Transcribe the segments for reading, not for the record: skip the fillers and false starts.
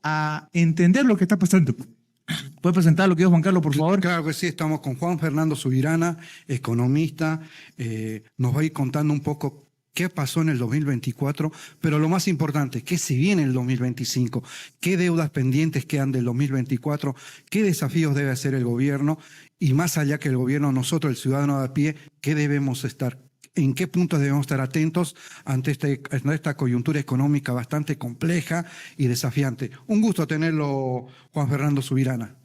a entender lo que está pasando. ¿Puede presentar lo que es Juan Carlos, por favor? Claro que sí, estamos con Juan Fernando Subirana, economista. Nos va a ir contando un poco qué pasó en el 2024, pero lo más importante, qué se viene en el 2025, qué deudas pendientes quedan del 2024, qué desafíos debe hacer el gobierno y más allá que el gobierno, nosotros, el ciudadano de a pie, qué debemos estar, en qué puntos debemos estar atentos ante esta coyuntura económica bastante compleja y desafiante. Un gusto tenerlo, Juan Fernando Subirana.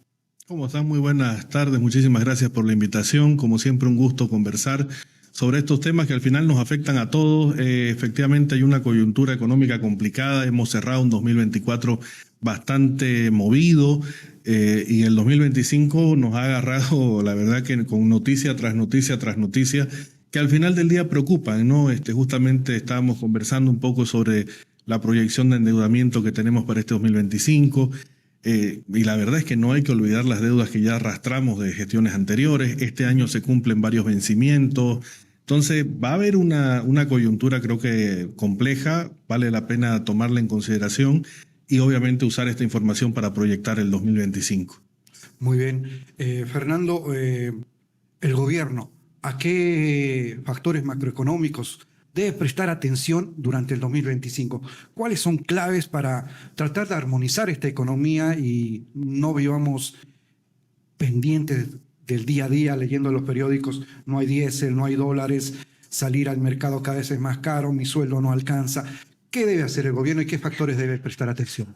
¿Cómo están? Muy buenas tardes. Muchísimas gracias por la invitación. Como siempre, un gusto conversar sobre estos temas que al final nos afectan a todos. Efectivamente, hay una coyuntura económica complicada. Hemos cerrado un 2024 bastante movido y el 2025 nos ha agarrado, la verdad, que con noticia tras noticia tras noticia, que al final del día preocupan, ¿no? Justamente estábamos conversando un poco sobre la proyección de endeudamiento que tenemos para este 2025. Y la verdad es que no hay que olvidar las deudas que ya arrastramos de gestiones anteriores. Este año se cumplen varios vencimientos. Entonces va a haber una coyuntura, creo que compleja, vale la pena tomarla en consideración y obviamente usar esta información para proyectar el 2025. Muy bien. Fernando, el gobierno, ¿a qué factores macroeconómicos debe prestar atención durante el 2025? ¿Cuáles son claves para tratar de armonizar esta economía y no vivamos pendientes del día a día leyendo los periódicos? No hay diésel, no hay dólares, salir al mercado cada vez es más caro, mi sueldo no alcanza. ¿Qué debe hacer el gobierno y qué factores debe prestar atención?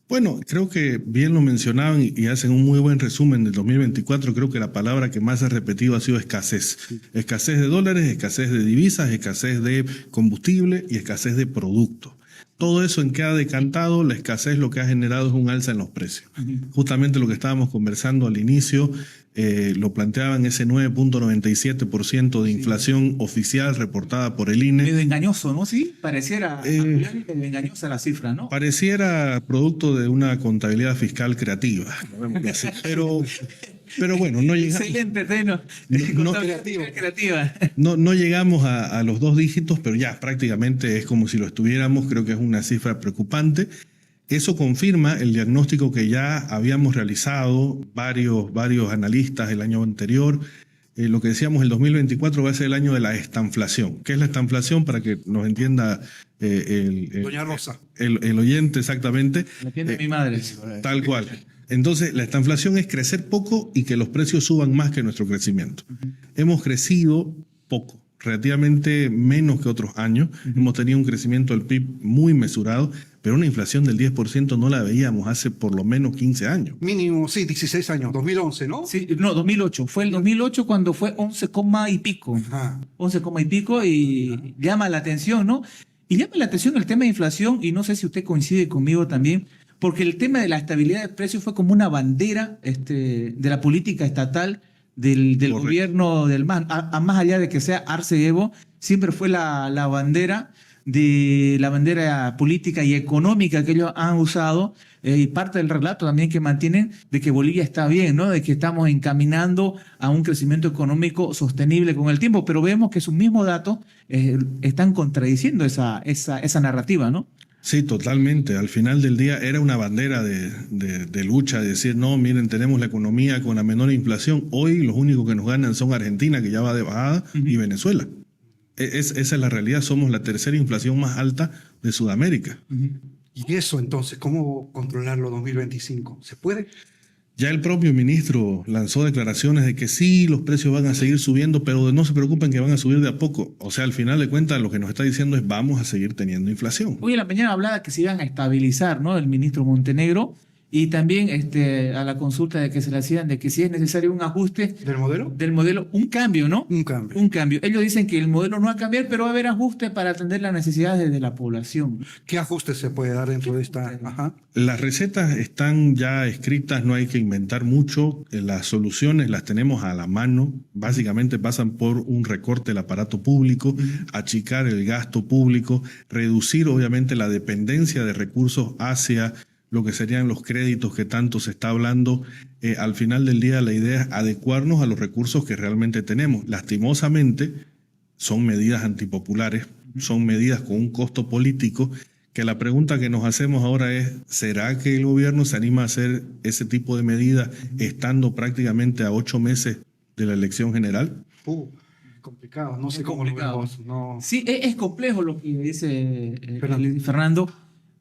Bueno, creo que bien lo mencionaban y hacen un muy buen resumen del 2024. Creo que la palabra que más ha repetido ha sido escasez. Sí. Escasez de dólares, escasez de divisas, escasez de combustible y escasez de productos. Todo eso en qué ha decantado, la escasez lo que ha generado es un alza en los precios. Justamente lo que estábamos conversando al inicio, lo planteaban ese 9.97% de inflación oficial reportada por el INE. Medio engañoso, ¿no? Sí, pareciera engañosa la cifra, ¿no? Pareciera producto de una contabilidad fiscal creativa. Pero bueno, no llegamos. Excelente, creativa. No llegamos a los 2 dígitos, pero ya prácticamente es como si lo estuviéramos. Creo que es una cifra preocupante. Eso confirma el diagnóstico que ya habíamos realizado varios analistas el año anterior. Lo que decíamos, el 2024 va a ser el año de la estanflación. ¿Qué es la estanflación? Para que nos entienda Doña Rosa. El oyente exactamente. Lo entiende mi madre. Tal cual. Entonces, la estanflación es crecer poco y que los precios suban más que nuestro crecimiento. Hemos crecido poco, relativamente menos que otros años. Hemos tenido un crecimiento del PIB muy mesurado, pero una inflación del 10% no la veíamos hace por lo menos 15 años. Mínimo, sí, 16 años, 2011, ¿no? Sí, no, 2008. Fue el 2008 cuando fue 11, y pico. Ajá. 11, y pico y llama la atención, ¿no? Y llama la atención el tema de inflación y no sé si usted coincide conmigo también, porque el tema de la estabilidad de precios fue como una bandera de la política estatal del gobierno del MAS, más allá de que sea Arce y Evo, siempre fue la bandera política y económica que ellos han usado y parte del relato también que mantienen de que Bolivia está bien, ¿no? De que estamos encaminando a un crecimiento económico sostenible con el tiempo, pero vemos que sus mismos datos están contradiciendo esa narrativa, ¿no? Sí, totalmente. Al final del día era una bandera de lucha, de decir, no, miren, tenemos la economía con la menor inflación. Hoy los únicos que nos ganan son Argentina, que ya va de bajada, y Venezuela. Esa es la realidad. Somos la tercera inflación más alta de Sudamérica. ¿Y eso entonces, cómo controlarlo 2025? ¿Se puede? Ya el propio ministro lanzó declaraciones de que sí, los precios van a seguir subiendo, pero no se preocupen que van a subir de a poco. O sea, al final de cuentas, lo que nos está diciendo es vamos a seguir teniendo inflación. Hoy en la mañana hablaba que se iban a estabilizar, ¿no? El ministro Montenegro. Y también a la consulta de que se le hacían de que si es necesario un ajuste. ¿Del modelo? Del modelo, un cambio, ¿no? Un cambio. Un cambio. Ellos dicen que el modelo no va a cambiar, pero va a haber ajustes para atender las necesidades de la población. ¿Qué ajustes se puede dar dentro de esta? Ajá. Las recetas están ya escritas, no hay que inventar mucho. Las soluciones las tenemos a la mano. Básicamente pasan por un recorte del aparato público, achicar el gasto público, reducir obviamente la dependencia de recursos hacia lo que serían los créditos que tanto se está hablando. Al final del día la idea es adecuarnos a los recursos que realmente tenemos. Lastimosamente son medidas antipopulares, son medidas con un costo político que la pregunta que nos hacemos ahora es, ¿será que el gobierno se anima a hacer ese tipo de medidas estando prácticamente a 8 meses de la elección general? Complicado, no sé Es cómo complicado. lo ves vos, no. Sí, es complejo lo que dice Fernando. Fernando,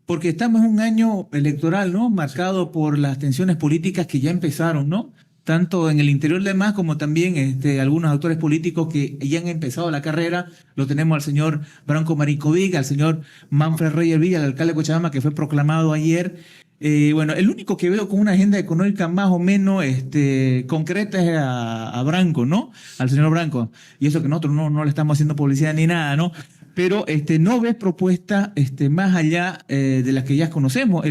porque estamos en un año electoral, ¿no? Marcado por las tensiones políticas que ya empezaron, ¿no? Tanto en el interior de MAS como también algunos actores políticos que ya han empezado la carrera. Lo tenemos al señor Branco Marinkovic, al señor Manfred Reyes Villa, el alcalde de Cochabamba, que fue proclamado ayer. Bueno, el único que veo con una agenda económica más o menos concreta es a Branco, ¿no? Al señor Branco. Y eso que nosotros no le estamos haciendo publicidad ni nada, ¿no? Pero no ves propuestas más allá de las que ya conocemos.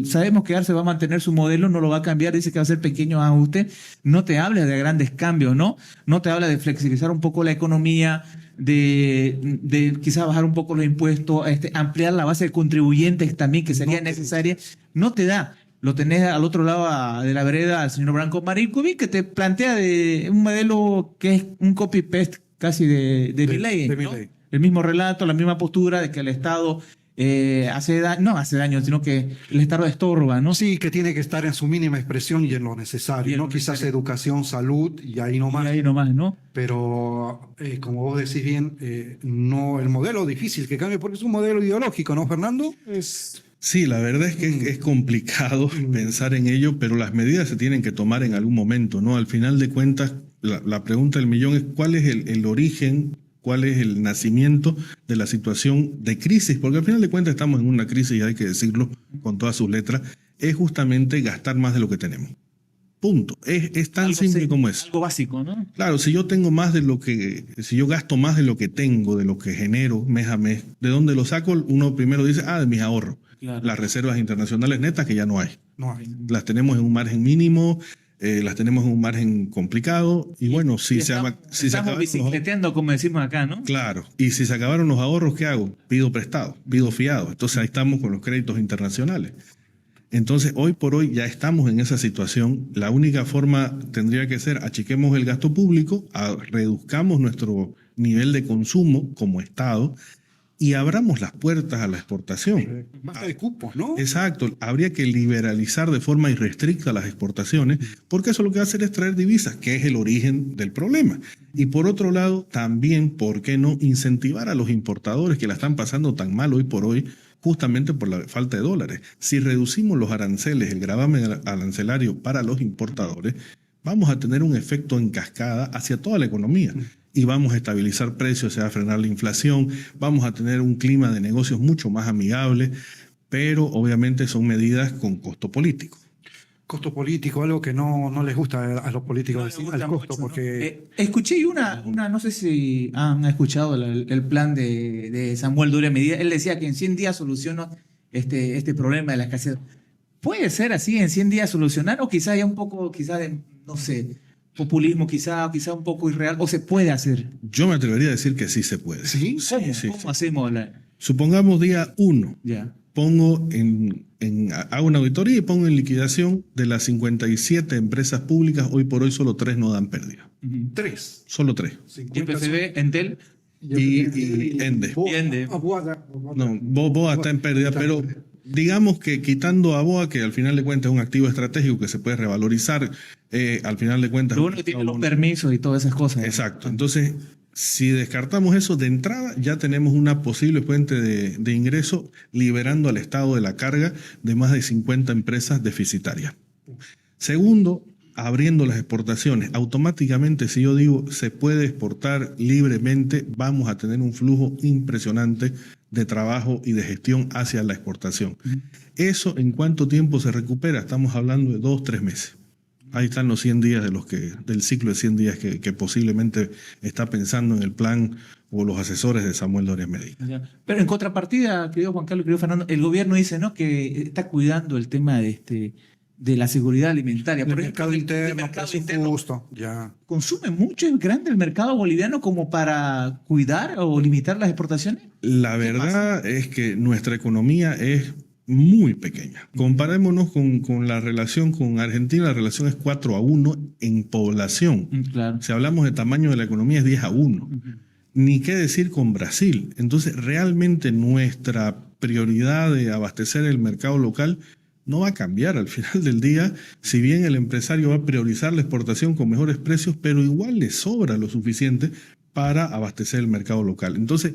Sabemos que Arce va a mantener su modelo, no lo va a cambiar, dice que va a hacer pequeños ajustes. No te habla de grandes cambios, ¿no? No te habla de flexibilizar un poco la economía, de quizás bajar un poco los impuestos, ampliar la base de contribuyentes también, que sería necesaria. No te da. Lo tenés al otro lado de la vereda al señor Branco Marinkovic, que te plantea de un modelo que es un copy-paste casi de Milei, ¿no? El mismo relato, la misma postura de que el Estado no hace daño, sino que el Estado estorba, ¿no? Sí, que tiene que estar en su mínima expresión y en lo necesario, Y en ¿no? lo Quizás necesario. educación, salud y ahí nomás. Y ahí nomás, ¿no? Pero, como vos decís bien, no, el modelo difícil que cambie porque es un modelo ideológico, ¿no, Fernando? Sí, la verdad es que es complicado pensar en ello, pero las medidas se tienen que tomar en algún momento, ¿no? Al final de cuentas, la pregunta del millón es ¿cuál es el origen, cuál es el nacimiento de la situación de crisis? Porque al final de cuentas estamos en una crisis, y hay que decirlo con todas sus letras, es justamente gastar más de lo que tenemos. Punto. Es tan simple como eso. Algo básico, ¿no? Claro, si yo gasto más de lo que tengo, de lo que genero mes a mes, ¿de dónde lo saco? Uno primero dice, de mis ahorros. Claro. Las reservas internacionales netas que ya no hay. No hay. Las tenemos en un margen mínimo, las tenemos en un margen complicado, y bueno, si se estamos acabaron los ahorros, bicicleteando, como decimos acá, ¿no? claro, y si se acabaron los ahorros, ¿qué hago? Pido prestado, pido fiado. Entonces ahí estamos con los créditos internacionales. Entonces, hoy por hoy ya estamos en esa situación. La única forma tendría que ser achiquemos el gasto público, reduzcamos nuestro nivel de consumo como Estado y abramos las puertas a la exportación. Basta de cupos, ¿no? Exacto, habría que liberalizar de forma irrestricta las exportaciones, porque eso lo que va a hacer es traer divisas, que es el origen del problema. Y por otro lado, también, ¿por qué no incentivar a los importadores que la están pasando tan mal hoy por hoy, justamente por la falta de dólares? Si reducimos los aranceles, el gravamen arancelario para los importadores, vamos a tener un efecto en cascada hacia toda la economía. Y vamos a estabilizar precios, se va a frenar la inflación, vamos a tener un clima de negocios mucho más amigable, pero obviamente son medidas con costo político. Costo político, algo que no les gusta a los políticos No, decir, me gusta al costo, mucho, ¿no? porque Escuché una, no sé si han escuchado el plan de Samuel Doria Medida. Él decía que en 100 días solucionó este problema de la escasez. ¿Puede ser así en 100 días solucionar? O quizá ya un poco, no sé, populismo, quizá un poco irreal, o se puede hacer. Yo me atrevería a decir que sí se puede. ¿Sí? ¿Cómo hacemos? Supongamos día 1, Ya. hago una auditoría y pongo en liquidación de las 57 empresas públicas, hoy por hoy solo 3 no dan pérdida. 3. Solo 3. YPFB, Entel. Y Ende. Y Ende. No, BOA está en pérdida, pero digamos que quitando a BOA, que al final de cuentas es un activo estratégico que se puede revalorizar, al final de cuentas... Lo bueno que tiene los permisos y todas esas cosas. Exacto. Entonces, si descartamos eso de entrada, ya tenemos una posible fuente de ingreso liberando al Estado de la carga de más de 50 empresas deficitarias. Segundo, abriendo las exportaciones. Automáticamente, si yo digo se puede exportar libremente, vamos a tener un flujo impresionante de trabajo y de gestión hacia la exportación. ¿Eso en cuánto tiempo se recupera? Estamos hablando de 2-3 meses. Ahí están los 100 días del ciclo de 100 días que posiblemente está pensando en el plan o los asesores de Samuel Doria Medina. Pero en contrapartida, querido Juan Carlos, querido Fernando, el gobierno dice, ¿no?, que está cuidando el tema de la seguridad alimentaria. El Por mercado ejemplo, interno, el mercado precio interno. justo, ya. ¿Consume mucho? ¿Es grande el mercado boliviano como para cuidar o limitar las exportaciones? La verdad es que nuestra economía es muy pequeña. Comparémonos con la relación con Argentina, la relación es 4-1 en población. Claro. Si hablamos de tamaño de la economía es 10-1. Ni qué decir con Brasil. Entonces, realmente nuestra prioridad de abastecer el mercado local no va a cambiar al final del día, si bien el empresario va a priorizar la exportación con mejores precios, pero igual le sobra lo suficiente para abastecer el mercado local. Entonces,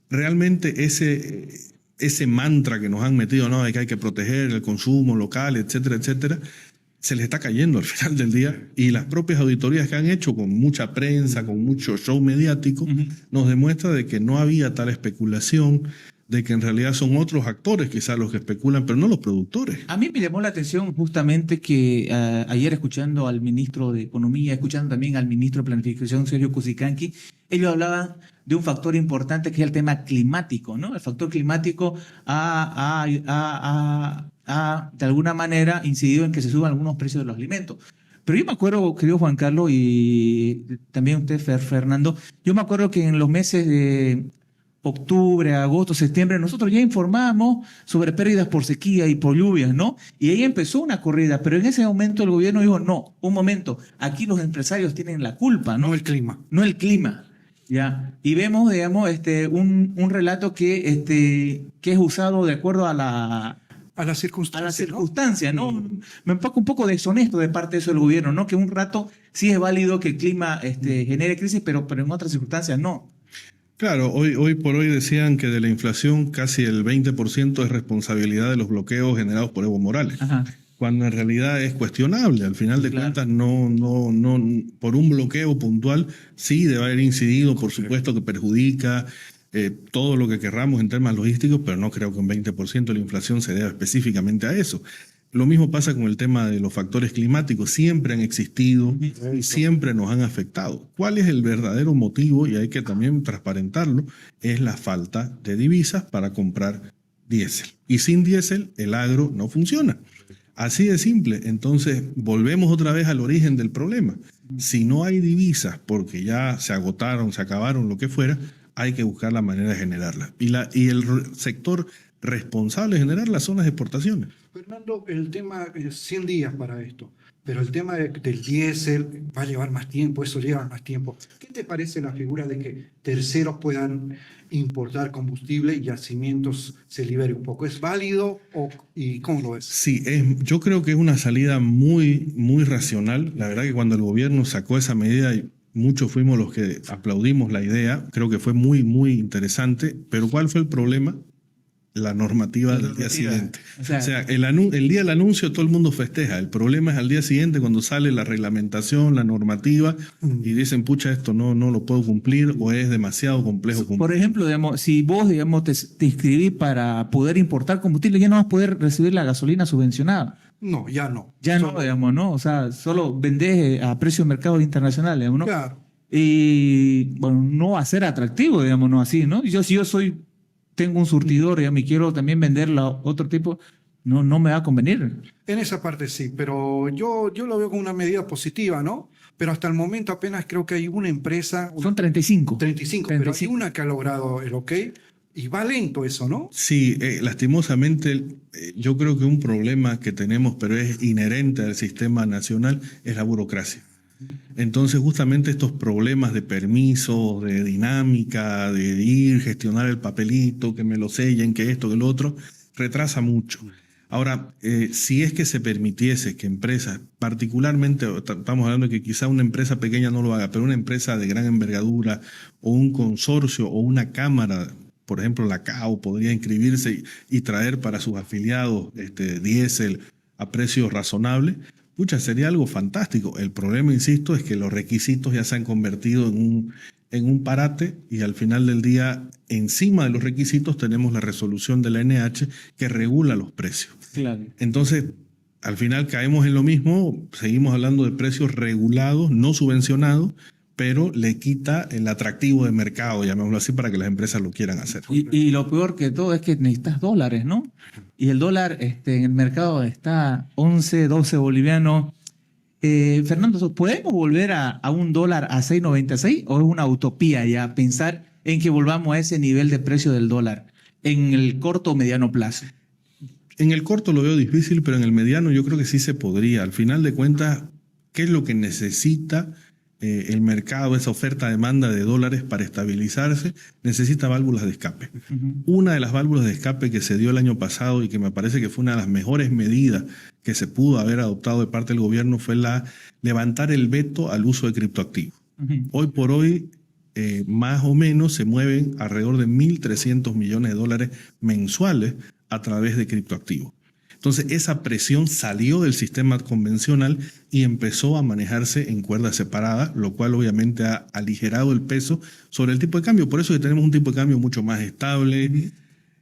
realmente ese mantra que nos han metido, ¿no?, de que hay que proteger el consumo local, etcétera, etcétera, se les está cayendo al final del día, y las propias auditorías que han hecho con mucha prensa, con mucho show mediático, nos demuestra de que no había tal especulación, de que en realidad son otros actores quizás los que especulan, pero no los productores. A mí me llamó la atención justamente que ayer, escuchando al ministro de Economía, escuchando también al ministro de Planificación, Sergio Cusicanqui, ellos hablaban de un factor importante que es el tema climático, ¿no? El factor climático ha de alguna manera incidido en que se suban algunos precios de los alimentos. Pero yo me acuerdo, querido Juan Carlos, y también usted, Fernando, yo me acuerdo que en los meses de octubre, agosto, septiembre, nosotros ya informamos sobre pérdidas por sequía y por lluvias, ¿no? Y ahí empezó una corrida, pero en ese momento el gobierno dijo, no, un momento, aquí los empresarios tienen la culpa, ¿no? No el clima. No el clima, ¿ya? Y vemos, digamos, un relato que es usado de acuerdo a las circunstancias, ¿no? Me parece un poco deshonesto de parte de eso del gobierno, ¿no? Que un rato sí es válido que el clima genere crisis, pero en otras circunstancias no. Claro, hoy por hoy decían que de la inflación casi el 20% es responsabilidad de los bloqueos generados por Evo Morales. Ajá. Cuando en realidad es cuestionable. Al final de cuentas, no, por un bloqueo puntual sí debe haber incidido, por supuesto que perjudica todo lo que querramos en temas logísticos, pero no creo que un 20% de la inflación se deba específicamente a eso. Lo mismo pasa con el tema de los factores climáticos. Siempre han existido y siempre nos han afectado. ¿Cuál es el verdadero motivo? Y hay que también transparentarlo. Es la falta de divisas para comprar diésel. Y sin diésel el agro no funciona. Así de simple. Entonces volvemos otra vez al origen del problema. Si no hay divisas porque ya se agotaron, se acabaron, lo que fuera, hay que buscar la manera de generarlas. Y el sector responsable de generar las zonas de exportaciones. Fernando, el tema es 100 días para esto, pero el tema del diésel va a llevar más tiempo, eso lleva más tiempo. ¿Qué te parece la figura de que terceros puedan importar combustible y yacimientos se libere un poco? ¿Es válido y cómo lo ves? Sí, yo creo que es una salida muy, muy racional. La verdad que cuando el gobierno sacó esa medida, muchos fuimos los que aplaudimos la idea. Creo que fue muy, muy interesante. Pero ¿cuál fue el problema? La normativa del día siguiente. O sea, el día del anuncio todo el mundo festeja. El problema es al día siguiente cuando sale la reglamentación, la normativa, y dicen, pucha, esto no lo puedo cumplir o es demasiado complejo cumplir. Por ejemplo, digamos, si vos te inscribís para poder importar combustible, ya no vas a poder recibir la gasolina subvencionada. No, ya no. Ya no, digamos, ¿no? O sea, solo vendés a precio de mercado internacional, digamos, ¿no? Claro. Y, bueno, no va a ser atractivo, digamos, ¿no? Así, ¿no? Si yo tengo un surtidor y me quiero también venderla a otro tipo, no me va a convenir. En esa parte sí, pero yo lo veo como una medida positiva, ¿no? Pero hasta el momento apenas creo que hay una empresa... Son 35. 35, pero hay una que ha logrado el ok y va lento eso, ¿no? Sí, lastimosamente yo creo que un problema que tenemos, pero es inherente al sistema nacional, es la burocracia. Entonces justamente estos problemas de permisos, de dinámica, de ir, gestionar el papelito, que me lo sellen, que esto, que lo otro, retrasa mucho. Ahora, si es que se permitiese que empresas, particularmente, estamos hablando de que quizá una empresa pequeña no lo haga, pero una empresa de gran envergadura o un consorcio o una cámara, por ejemplo la CAO, podría inscribirse y traer para sus afiliados diésel a precios razonables, pucha, sería algo fantástico. El problema, insisto, es que los requisitos ya se han convertido en un parate y al final del día, encima de los requisitos, tenemos la resolución de la NH que regula los precios. Claro. Entonces, al final caemos en lo mismo, seguimos hablando de precios regulados, no subvencionados, pero le quita el atractivo de mercado, llamémoslo así, para que las empresas lo quieran hacer. Y lo peor que todo es que necesitas dólares, ¿no? Y el dólar en el mercado está 11, 12 bolivianos. Fernando, ¿podemos volver a un dólar a 6.96 o es una utopía ya pensar en que volvamos a ese nivel de precio del dólar en el corto o mediano plazo? En el corto lo veo difícil, pero en el mediano yo creo que sí se podría. Al final de cuentas, ¿qué es lo que necesita el mercado, esa oferta-demanda de dólares para estabilizarse, necesita válvulas de escape. Una de las válvulas de escape que se dio el año pasado y que me parece que fue una de las mejores medidas que se pudo haber adoptado de parte del gobierno fue levantar el veto al uso de criptoactivos. Hoy por hoy, más o menos se mueven alrededor de 1.300 millones de dólares mensuales a través de criptoactivos. Entonces esa presión salió del sistema convencional y empezó a manejarse en cuerda separada, lo cual obviamente ha aligerado el peso sobre el tipo de cambio. Por eso que tenemos un tipo de cambio mucho más estable.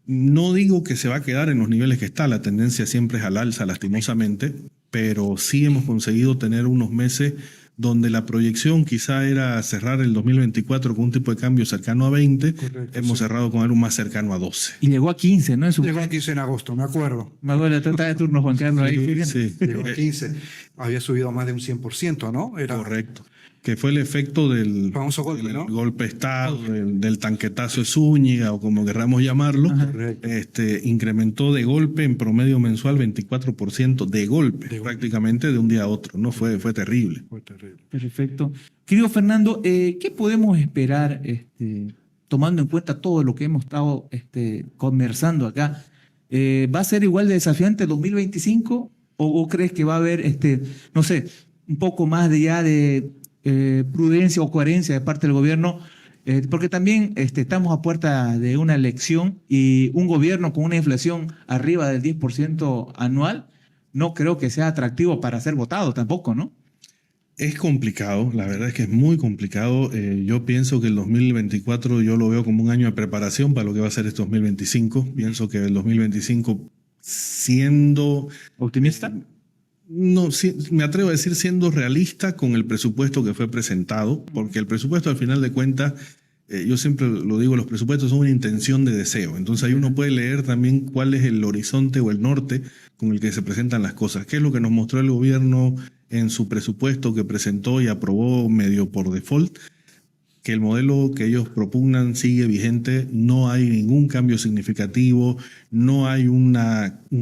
No digo que se va a quedar en los niveles que está, la tendencia siempre es al alza lastimosamente, pero sí hemos conseguido tener unos meses donde la proyección quizá era cerrar el 2024 con un tipo de cambio cercano a 20, hemos cerrado con algo más cercano a 12. Y llegó a 15, ¿no? Llegó a 15 en agosto, me acuerdo. Me acuerdo, está de turno Juan Carlos ahí. Sí. Llegó a 15. Había subido más de un 100%, ¿no? Correcto. Que fue el efecto del famoso golpe, ¿no? Golpe de Estado, del tanquetazo de Zúñiga o como querramos llamarlo. Incrementó de golpe en promedio mensual 24% de golpe, prácticamente de un día a otro. ¿No? Fue terrible. Fue terrible. Perfecto. Querido Fernando, ¿qué podemos esperar tomando en cuenta todo lo que hemos estado conversando acá? ¿Va a ser igual de desafiante el 2025 o crees que va a haber, no sé, un poco más de prudencia o coherencia de parte del gobierno? Porque también estamos a puerta de una elección y un gobierno con una inflación arriba del 10% anual no creo que sea atractivo para ser votado tampoco, ¿no? Es complicado, la verdad es que es muy complicado. Yo pienso que el 2024 yo lo veo como un año de preparación para lo que va a ser este 2025. Pienso que el 2025 siendo... ¿Optimista? No, sí, me atrevo a decir siendo realista con el presupuesto que fue presentado, porque el presupuesto al final de cuentas, yo siempre lo digo, los presupuestos son una intención de deseo. Entonces ahí uno puede leer también cuál es el horizonte o el norte con el que se presentan las cosas. ¿Qué es lo que nos mostró el gobierno en su presupuesto que presentó y aprobó medio por default? Que el modelo que ellos propugnan sigue vigente, no hay ningún cambio significativo, no hay un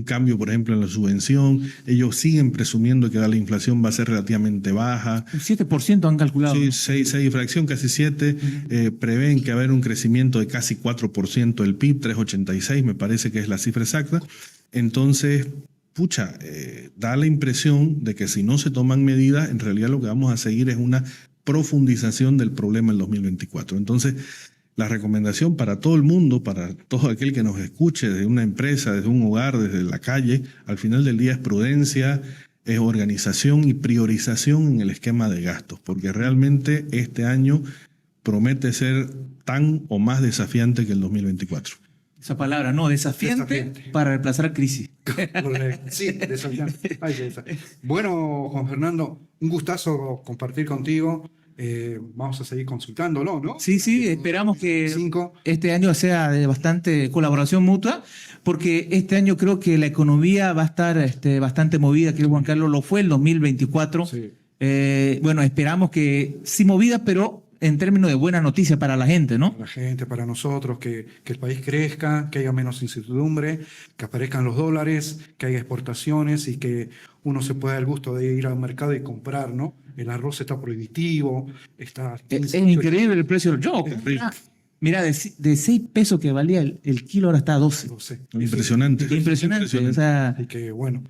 cambio, por ejemplo, en la subvención. Ellos siguen presumiendo que la inflación va a ser relativamente baja. Un 7% han calculado. Sí, ¿no? 6 fracción, casi 7. Prevén que va a haber un crecimiento de casi 4% del PIB, 3,86 me parece que es la cifra exacta. Entonces, da la impresión de que si no se toman medidas, en realidad lo que vamos a seguir es una profundización del problema en 2024. Entonces, la recomendación para todo el mundo, para todo aquel que nos escuche desde una empresa, desde un hogar, desde la calle, al final del día es prudencia, es organización y priorización en el esquema de gastos, porque realmente este año promete ser tan o más desafiante que el 2024. Esa palabra, ¿no? Desafiante. Para reemplazar crisis. Sí, desafiante. Bueno, Juan Fernando, un gustazo compartir contigo. Vamos a seguir consultándolo, ¿no? Sí, esperamos que este año sea de bastante colaboración mutua, porque este año creo que la economía va a estar bastante movida, que Juan Carlos lo fue el 2024. Sí. Bueno, esperamos que sí movida, pero en términos de buena noticia para la gente, ¿no? Para la gente, para nosotros, que el país crezca, que haya menos incertidumbre, que aparezcan los dólares, que haya exportaciones y que uno se pueda dar el gusto de ir al mercado y comprar, ¿no? El arroz está prohibitivo, está... Es increíble el precio del yoco. Mira, de 6 pesos que valía el kilo, ahora está a 12. Impresionante. Impresionante. O sea, y que bueno...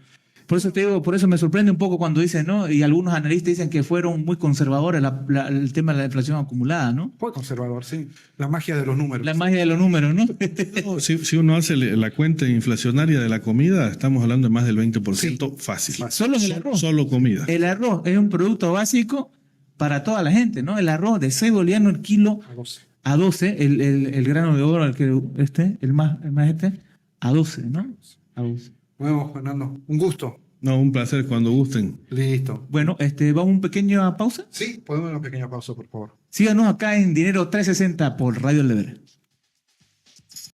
Por eso te digo, por eso me sorprende un poco cuando dicen, ¿no? Y algunos analistas dicen que fueron muy conservadores el tema de la inflación acumulada, ¿no? Fue conservador, sí. La magia de los números. La magia de los números, ¿no? No, si uno hace la cuenta inflacionaria de la comida, estamos hablando de más del 20% fácil. Solo el arroz. Solo comida. El arroz es un producto básico para toda la gente, ¿no? El arroz de 6 bolivianos el kilo a 12, el grano de oro, el más a 12, ¿no? A 12. Bueno, Fernando, un gusto. No, un placer cuando gusten. Listo. Bueno, ¿vamos a una pequeña pausa? Sí, podemos una pequeña pausa, por favor. Síganos acá en Dinero 360 por Radio El Deber.